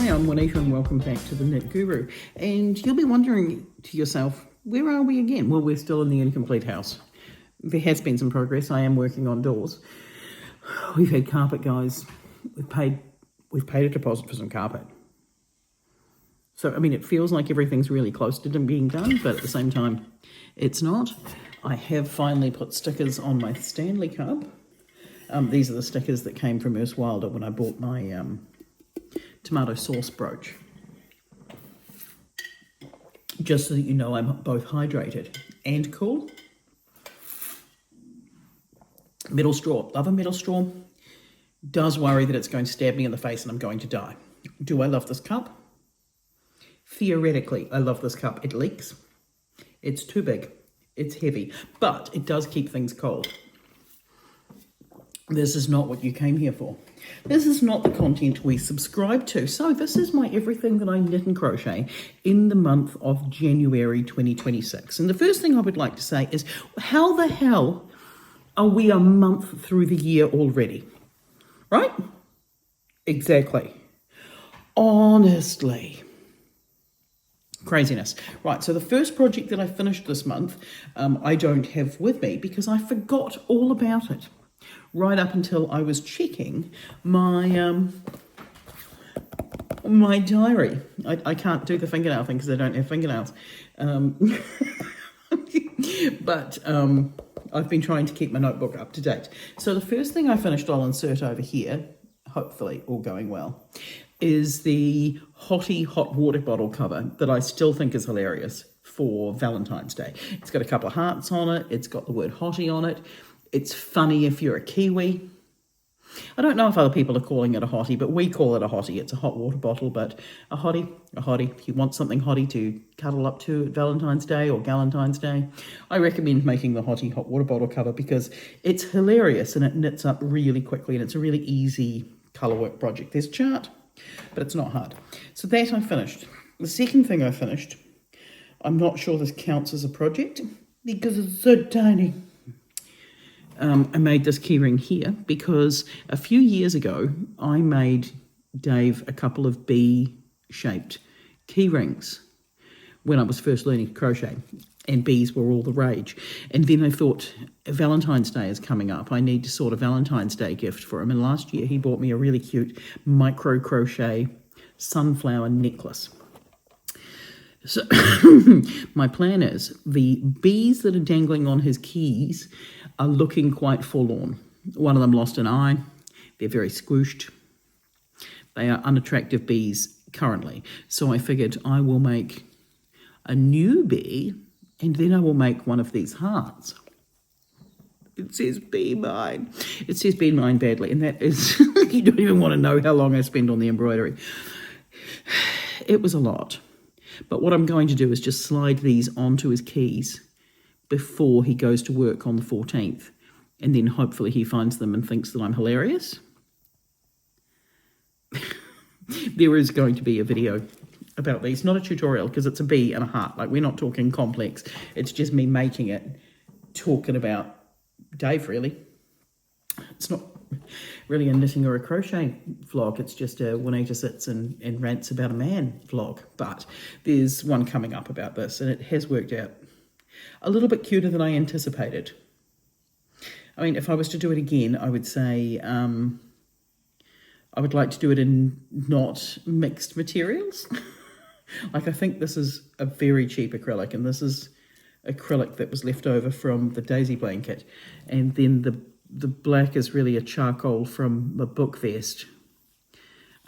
I'm Juanita and welcome back to the Knit Guru. And you'll be wondering to yourself, where are we again? Well, we're still in the incomplete house. There has been some progress. I am working on doors. We've had carpet, guys. We've paid a deposit for some carpet. So, I mean, it feels like everything's really close to being done, but at the same time, it's not. I have finally put stickers on my Stanley Cup. These are the stickers that came from Urs Wilder when I bought my tomato sauce brooch. Just so that you know I'm both hydrated and cool. Metal straw. Love a metal straw. Does worry that it's going to stab me in the face and I'm going to die. Do I love this cup? Theoretically, I love this cup. It leaks. It's too big. It's heavy. But it does keep things cold. This is not what you came here for. This is not the content we subscribe to. So this is my everything that I knit and crochet in the month of January 2026. And the first thing I would like to say is, how the hell are we a month through the year already? Right? Exactly. Honestly. Craziness. Right, so the first project that I finished this month, I don't have with me because I forgot all about it. Right up until I was checking my my diary. I can't do the fingernail thing because I don't have fingernails. But I've been trying to keep my notebook up to date. So the first thing I finished, I'll insert over here, hopefully all going well, is the Hottie hot water bottle cover that I still think is hilarious for Valentine's Day. It's got a couple of hearts on it. It's got the word Hottie on it. It's funny if you're a Kiwi. I don't know if other people are calling it a hottie, but we call it a hottie. It's a hot water bottle, but a hottie. If you want something hottie to cuddle up to at Valentine's Day or Galentine's Day, I recommend making the Hottie hot water bottle cover because it's hilarious and it knits up really quickly and it's a really easy colour work project. There's a chart, but it's not hard. So that I finished. The second thing I finished, I'm not sure this counts as a project because it's so tiny. I made this keyring here because a few years ago, I made Dave a couple of bee-shaped keyrings when I was first learning to crochet, and bees were all the rage. And then I thought, Valentine's Day is coming up. I need to sort a Valentine's Day gift for him. And last year, he bought me a really cute micro crochet sunflower necklace. So my plan is the bees that are dangling on his keys are looking quite forlorn. One of them lost an eye. They're very squooshed. They are unattractive bees currently. So I figured I will make a new bee and then I will make one of these hearts. It says be mine. It says be mine badly. And that is, you don't even want to know how long I spent on the embroidery. It was a lot. But what I'm going to do is just slide these onto his keys before he goes to work on the 14th. And then hopefully he finds them and thinks that I'm hilarious. There is going to be a video about these. Not a tutorial because it's a bee and a heart. Like, we're not talking complex. It's just me making it, talking about Dave, really. It's not really a knitting or a crochet vlog. It's just a Juanita sits and rants about a man vlog. But there's one coming up about this, and it has worked out a little bit cuter than I anticipated. I mean, if I was to do it again, I would say I would like to do it in not mixed materials. Like, I think this is a very cheap acrylic, and this is acrylic that was left over from the daisy blanket. And then the black is really a charcoal from the book vest.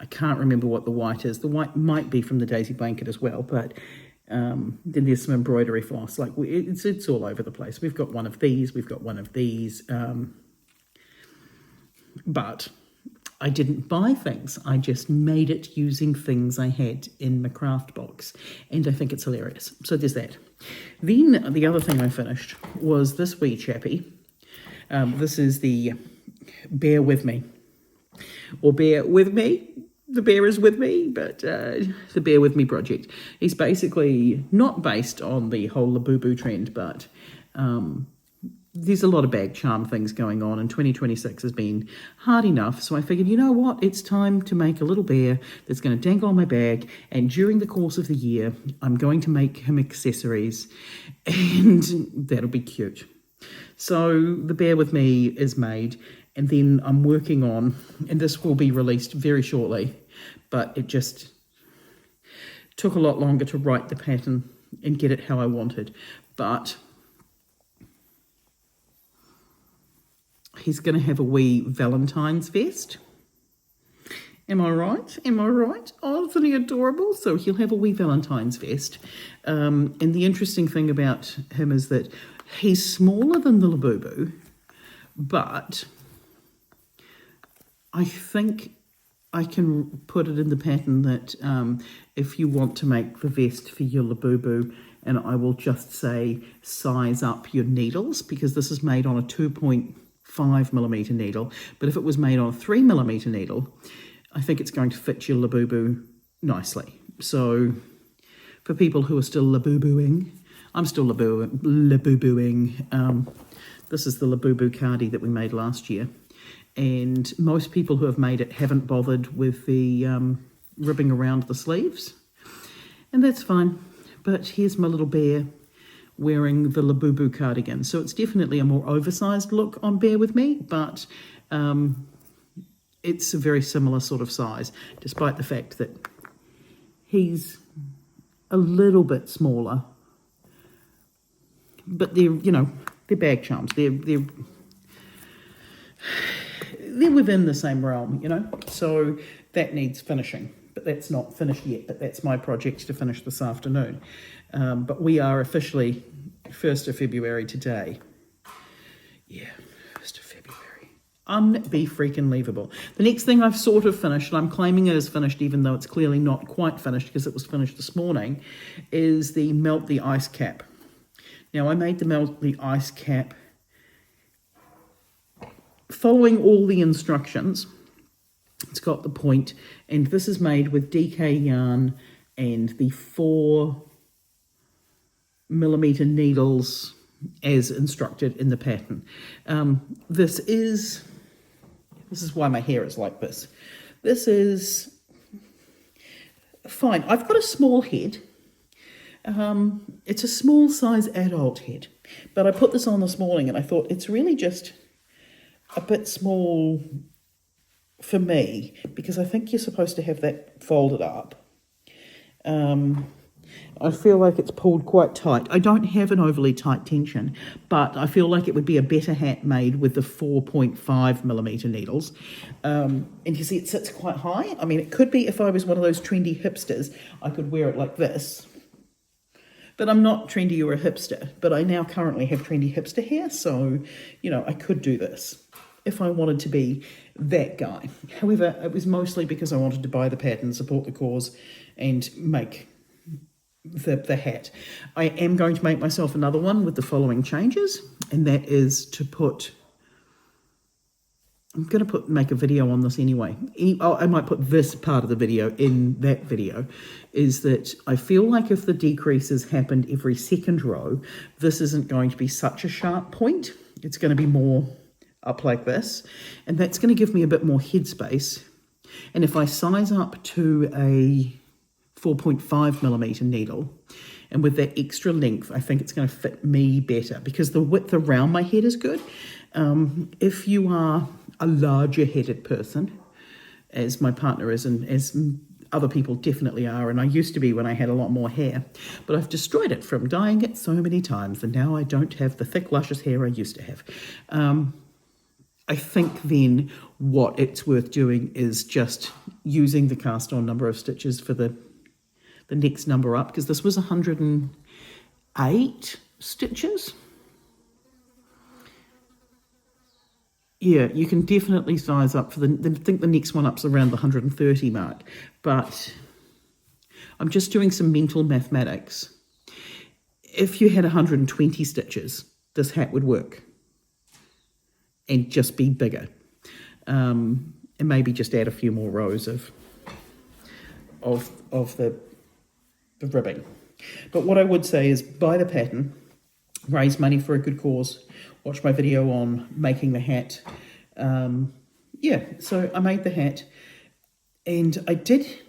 I can't remember what the white is. The white might be from the daisy blanket as well, but then there's some embroidery floss. Like, it's all over the place. We've got one of these. We've got one of these. But I didn't buy things. I just made it using things I had in my craft box. And I think it's hilarious. So there's that. Then the other thing I finished was this wee chappy. This is the Bear With Me. Or Bear With Me. The bear is with me, but the Bear With Me project. He's basically not based on the whole Labubu trend, but there's a lot of bag charm things going on, and 2026 has been hard enough. So I figured, you know what, it's time to make a little bear that's going to dangle on my bag. And during the course of the year, I'm going to make him accessories, and that'll be cute. So the bear with me is made, and then I'm working on, and this will be released very shortly, but it just took a lot longer to write the pattern and get it how I wanted. But he's going to have a wee Valentine's vest. Am I right? Am I right? Oh, isn't he adorable? So he'll have a wee Valentine's vest. And the interesting thing about him is that he's smaller than the Labubu, but I think I can put it in the pattern that if you want to make the vest for your Labubu, and I will just say size up your needles, because this is made on a 2.5mm needle, but if it was made on a 3mm needle, I think it's going to fit your Labubu nicely. So for people who are still Labubuing, I'm still Labubuing. This is the Labubu Cardi that we made last year. And most people who have made it haven't bothered with the ribbing around the sleeves. And that's fine. But here's my little bear wearing the Labubu cardigan. So it's definitely a more oversized look on Bear With Me, but it's a very similar sort of size, despite the fact that he's a little bit smaller. But they're, you know, they're bag charms. They're within the same realm, you know. So that needs finishing, but that's not finished yet. But that's my project to finish this afternoon. But we are officially 1st of February today. Yeah, 1st of February. Unbe-freaking-leavable. The next thing I've sort of finished, and I'm claiming it is finished even though it's clearly not quite finished because it was finished this morning, is the Melt the Ice Cap. Now, I made the Melt the Ice Cap following all the instructions. It's got the point, and this is made with DK yarn and the 4mm needles as instructed in the pattern. This is why my hair is like this. This is fine. I've got a small head. It's a small size adult head, but I put this on this morning and I thought it's really just a bit small for me, because I think you're supposed to have that folded up. I feel like it's pulled quite tight. I don't have an overly tight tension, but I feel like it would be a better hat made with the 4.5mm needles. And you see it sits quite high. I mean, it could be if I was one of those trendy hipsters, I could wear it like this. But I'm not trendy or a hipster, but I now currently have trendy hipster hair, so, you know, I could do this if I wanted to be that guy. However, it was mostly because I wanted to buy the pattern, support the cause, and make the hat. I am going to make myself another one with the following changes, and that is to put... I'm going to make a video on this anyway. I might put this part of the video in that video, is that I feel like if the decreases happened every second row, this isn't going to be such a sharp point. It's going to be more up like this, and that's going to give me a bit more headspace. And if I size up to a 4.5mm needle, and with that extra length, I think it's going to fit me better, because the width around my head is good. If you are a larger headed person, as my partner is, and as other people definitely are, and I used to be when I had a lot more hair, but I've destroyed it from dyeing it so many times, and now I don't have the thick luscious hair I used to have. I think then what it's worth doing is just using the cast on number of stitches for the next number up, because this was 108 stitches. Yeah, you can definitely size up for I think the next one up's around the 130 mark, but I'm just doing some mental mathematics. If you had 120 stitches, this hat would work and just be bigger, and maybe just add a few more rows of the ribbing. But what I would say is buy the pattern, raise money for a good cause, watch my video on making the hat. Yeah, so I made the hat, and I did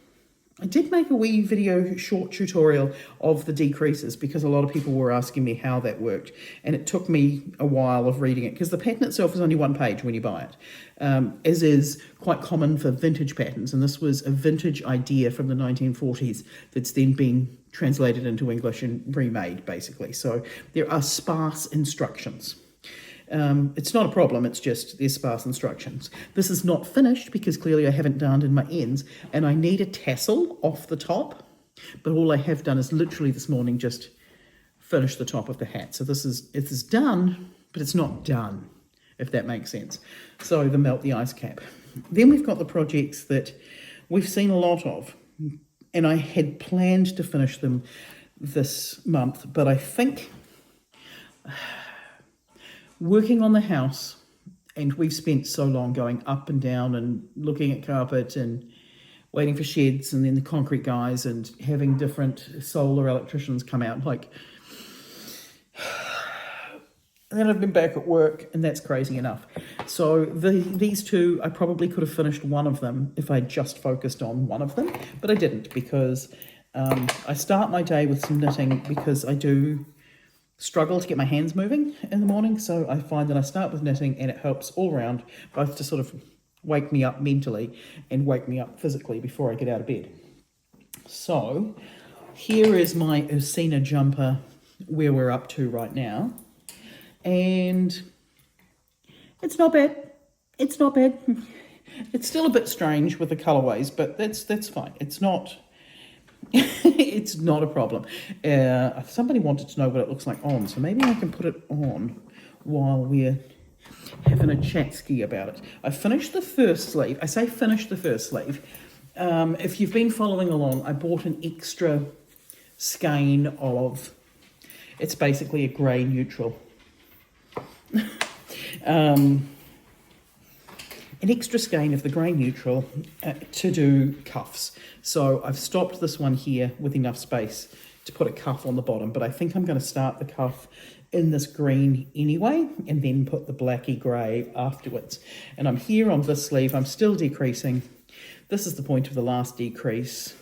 make a wee video short tutorial of the decreases because a lot of people were asking me how that worked, and it took me a while of reading it because the pattern itself is only one page when you buy it, as is quite common for vintage patterns, and this was a vintage idea from the 1940s that's then been translated into English and remade, basically. So there are sparse instructions. It's not a problem, it's just there's sparse instructions. This is not finished because clearly I haven't darned in my ends, and I need a tassel off the top, but all I have done is literally this morning just finish the top of the hat. So it is done, but it's not done, if that makes sense. So the melt the ice cap. Then we've got the projects that we've seen a lot of, and I had planned to finish them this month, but I think working on the house, and we've spent so long going up and down and looking at carpet and waiting for sheds and then the concrete guys and having different solar electricians come out, like, and then I've been back at work, and that's crazy enough. So these two, I probably could have finished one of them if I just focused on one of them, but I didn't because I start my day with some knitting because I do struggle to get my hands moving in the morning, so I find that I start with knitting and it helps all around, both to sort of wake me up mentally and wake me up physically before I get out of bed. So here is my Ursina jumper where we're up to right now, and it's not bad. It's not bad. It's still a bit strange with the colorways, but that's fine. It's not it's not a problem. Somebody wanted to know what it looks like on, so maybe I can put it on while we're having a chat ski about it. I finished the first sleeve. I say finished the first sleeve. If you've been following along, I bought an extra skein of, it's basically a grey neutral. An extra skein of the grey neutral to do cuffs. So I've stopped this one here with enough space to put a cuff on the bottom, but I think I'm going to start the cuff in this green anyway, and then put the blacky grey afterwards. And I'm here on this sleeve, I'm still decreasing. This is the point of the last decrease.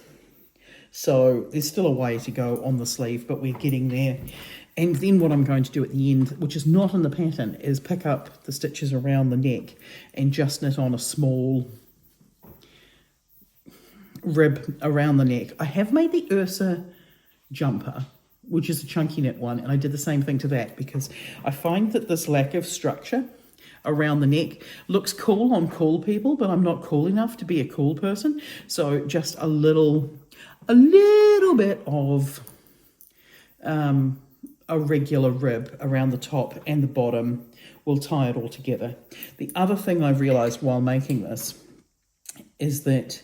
So there's still a way to go on the sleeve, but we're getting there. And then what I'm going to do at the end, which is not in the pattern, is pick up the stitches around the neck and just knit on a small rib around the neck. I have made the Ursa jumper, which is a chunky knit one, and I did the same thing to that because I find that this lack of structure around the neck looks cool on cool people, but I'm not cool enough to be a cool person. So just a little bit of a regular rib around the top and the bottom will tie it all together. The other thing I've realized while making this is that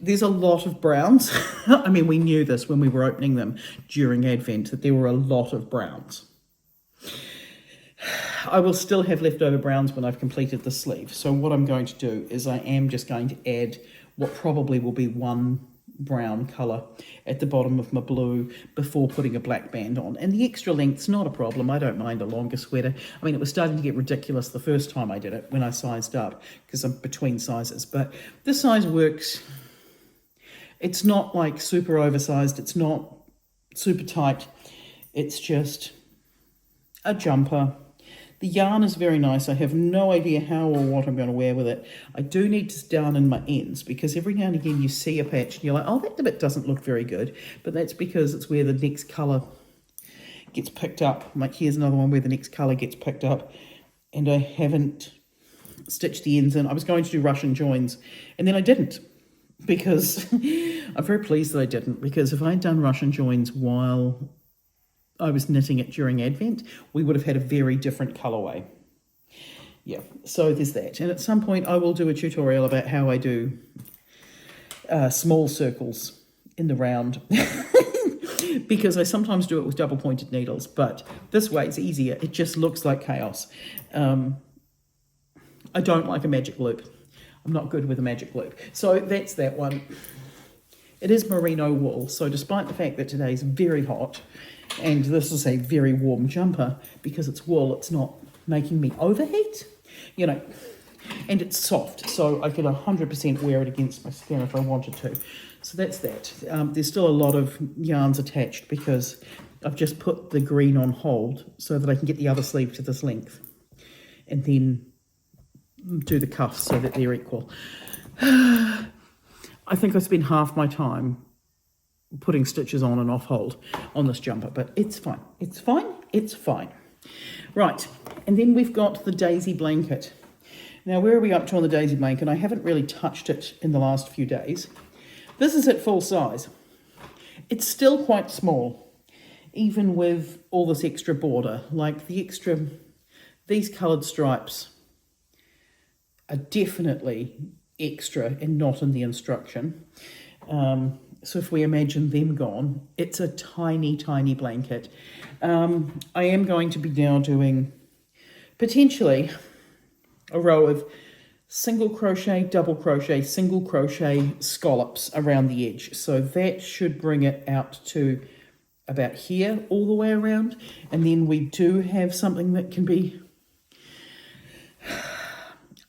there's a lot of browns. I mean, we knew this when we were opening them during Advent, that there were a lot of browns. I will still have leftover browns when I've completed the sleeve. So what I'm going to do is I am just going to add what probably will be one brown colour at the bottom of my blue before putting a black band on. And the extra length's not a problem. I don't mind a longer sweater. I mean, it was starting to get ridiculous the first time I did it when I sized up because I'm between sizes. But this size works. It's not like super oversized. It's not super tight. It's just a jumper. The yarn is very nice. I have no idea how or what I'm going to wear with it. I do need to darn in my ends because every now and again you see a patch and you're like, oh, that bit doesn't look very good. But that's because it's where the next colour gets picked up. Like here's another one where the next colour gets picked up and I haven't stitched the ends in. I was going to do Russian joins and then I didn't because I'm very pleased that I didn't, because if I'd done Russian joins while I was knitting it during Advent, we would have had a very different colourway. Yeah, so there's that. And at some point I will do a tutorial about how I do small circles in the round because I sometimes do it with double pointed needles, but this way it's easier. It just looks like chaos. I don't like a magic loop. I'm not good with a magic loop. So that's that one. It is merino wool, so despite the fact that today's very hot and this is a very warm jumper, because it's wool, it's not making me overheat, you know, and it's soft, so I could 100% wear it against my skin if I wanted to. So that's that. There's still a lot of yarns attached because I've just put the green on hold so that I can get the other sleeve to this length and then do the cuffs so that they're equal. I think I spend half my time putting stitches on and off hold on this jumper, but it's fine. It's fine. It's fine. Right, and then we've got the daisy blanket. Now, where are we up to on the daisy blanket? I haven't really touched it in the last few days. This is at full size. It's still quite small, even with all this extra border. Like these coloured stripes are definitely extra and not in the instruction. So if we imagine them gone, it's a tiny, tiny blanket. I am going to be now doing potentially a row of single crochet, double crochet, single crochet scallops around the edge. So that should bring it out to about here all the way around. And then we do have something that can be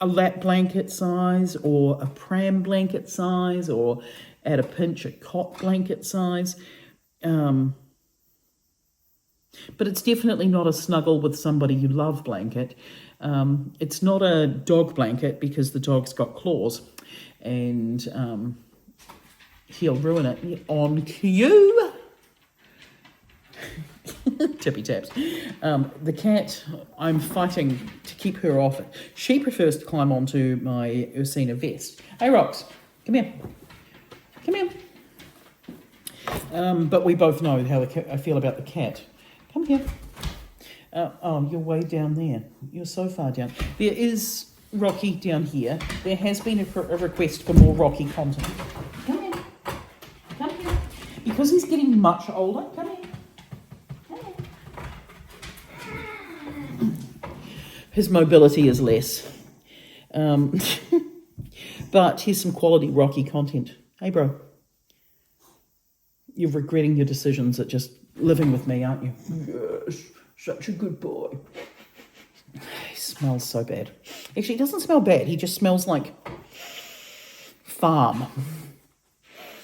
a lap blanket size or a pram blanket size or at a pinch a cot blanket size. But it's definitely not a snuggle with somebody you love blanket. It's not a dog blanket because the dog's got claws and he'll ruin it on cue. Tippy taps. The cat, I'm fighting to keep her off it. She prefers to climb onto my Ursina vest. Hey, Rox, come here. Come here. But we both know how I feel about the cat. Come here. Oh, you're way down there. You're so far down. There is Rocky down here. There has been a request for more Rocky content. Come here. Come here. Because he's getting much older, come here. Come here. His mobility is less. But here's some quality Rocky content. Hey, bro. You're regretting your decisions at just living with me, aren't you? Yes. Such a good boy. He smells so bad. Actually, he doesn't smell bad. He just smells like farm.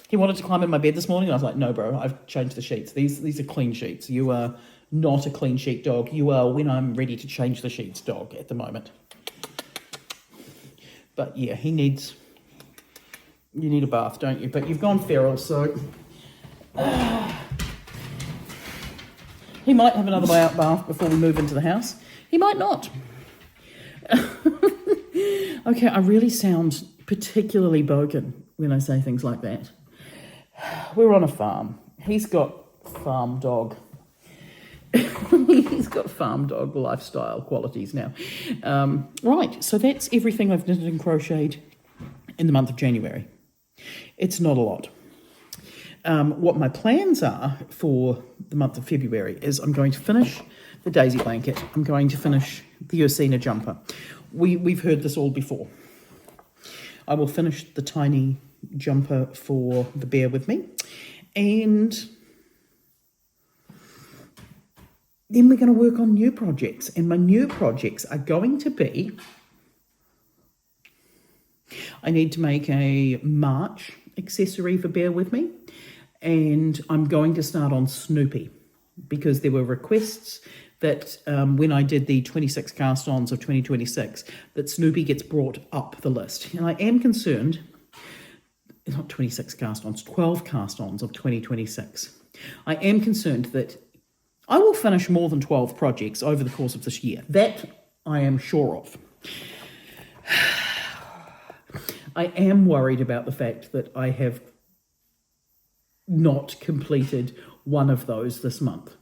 He wanted to climb in my bed this morning. And I was like, no, bro, I've changed the sheets. These are clean sheets. You are not a clean sheet dog. You are when I'm ready to change the sheets dog at the moment. But yeah, you need a bath, don't you? But you've gone feral, so... He might have another bath before we move into the house. He might not. Okay, I really sound particularly bogan when I say things like that. We're on a farm. He's got farm dog. He's got farm dog lifestyle qualities now. Right, so that's everything I've knitted and crocheted in the month of January. It's not a lot. What my plans are for the month of February is I'm going to finish the daisy blanket. I'm going to finish the Ursina jumper. We've heard this all before. I will finish the tiny jumper for the Bear With Me. And then we're going to work on new projects. And my new projects are going to be... I need to make a March accessory for Bear With Me. And I'm going to start on Snoopy because there were requests that when I did the 26 cast-ons of 2026, that Snoopy gets brought up the list. And I am concerned, not 26 cast-ons, 12 cast-ons of 2026. I am concerned that I will finish more than 12 projects over the course of this year. That I am sure of. I am worried about the fact that I have not completed one of those this month.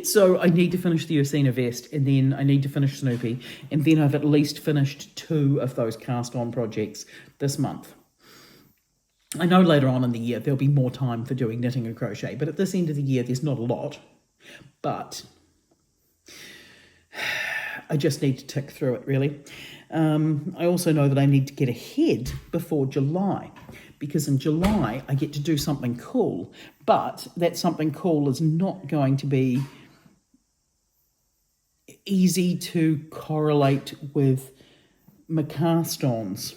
So I need to finish the Ursina vest, and then I need to finish Snoopy, and then I've at least finished 2 of those cast-on projects this month. I know later on in the year there'll be more time for doing knitting and crochet, but at this end of the year there's not a lot. But I just need to tick through it, really. I also know that I need to get ahead before July, because in July I get to do something cool, but that something cool is not going to be easy to correlate with my cast-ons.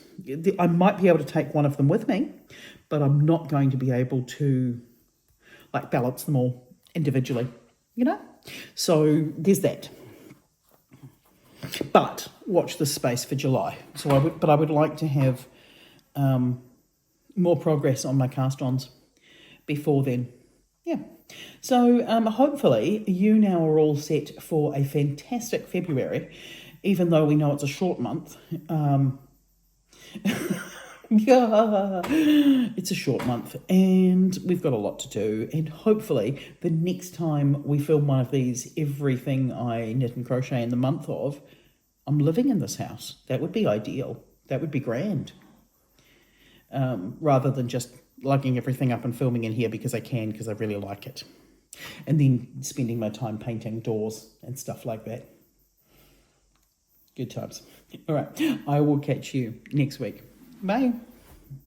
I might be able to take one of them with me, but I'm not going to be able to like balance them all individually, you know? So there's that. But watch this space for July. So I would like to have more progress on my cast-ons before then. Yeah. So hopefully you now are all set for a fantastic February, even though we know it's a short month. Yeah, it's a short month and we've got a lot to do, and hopefully the next time we film one of these, everything I knit and crochet in the month of, I'm living in this house. That would be ideal. That would be grand. Rather than just lugging everything up and filming in here because I really like it. And then spending my time painting doors and stuff like that. Good times. All right, I will catch you next week. Bye.